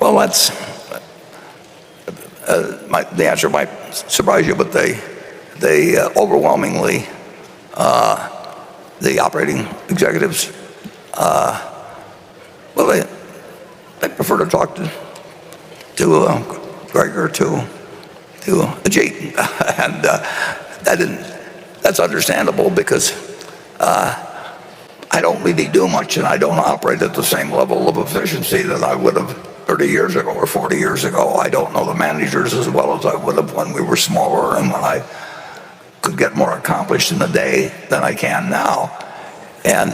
Well, the answer might surprise you, but they overwhelmingly, the operating executives, well, they prefer to talk to Greg or to Ajit, and that's understandable because I don't really do much, and I don't operate at the same level of efficiency that I would have 30 years ago or 40 years ago. I don't know the managers as well as I would have when we were smaller and when I could get more accomplished in a day than I can now. And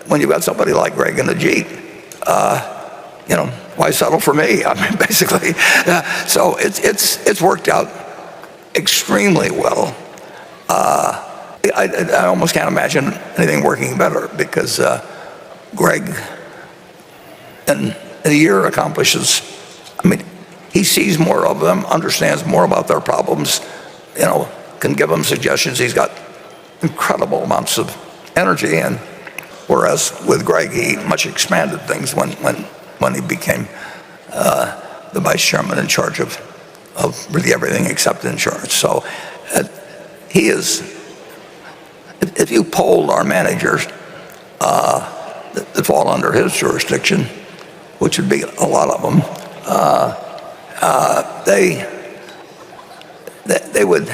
when you've got somebody like Greg and Ajit, why settle for me? I mean, basically. So it's worked out extremely well. I almost can't imagine anything working better because Greg, in a year, accomplishes, he sees more of them, understands more about their problems, can give them suggestions. He's got incredible amounts of energy, and whereas with Greg, he much expanded things when he became the vice chairman in charge of really everything except insurance. So he is, if you polled our managers that fall under his jurisdiction, which would be a lot of them, they would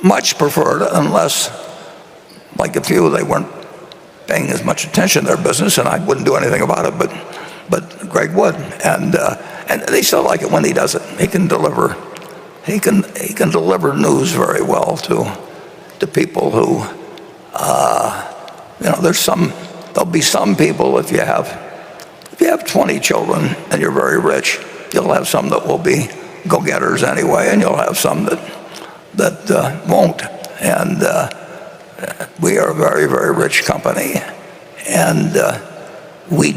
much prefer it unless, like a few, they weren't paying as much attention to their business, and I wouldn't do anything about it, but Greg would, and they still like it when he does it. He can deliver news very well to people who, there'll be some people, if you have 20 children and you're very rich, you'll have some that will be go-getters anyway, and you'll have some that won't. And we are a very, very rich company, and we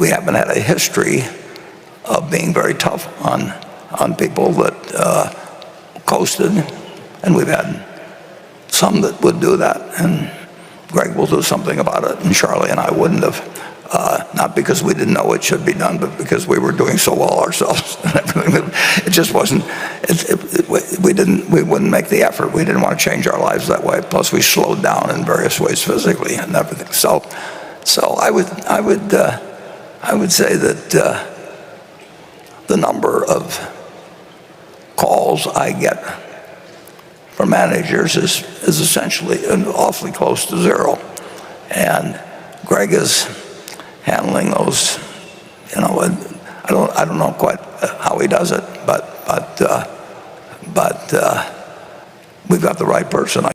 haven't had a history of being very tough on people that coasted, and we've had some that would do that, and Greg will do something about it, and Charlie and I wouldn't have, not because we didn't know it should be done, but because we were doing so well ourselves. It just wasn't, we wouldn't make the effort. We didn't want to change our lives that way. Plus we slowed down in various ways physically and everything. So I would say that the number of calls I get from managers is essentially awfully close to zero, and Greg is handling those. I don't know quite how he does it, but we've got the right person.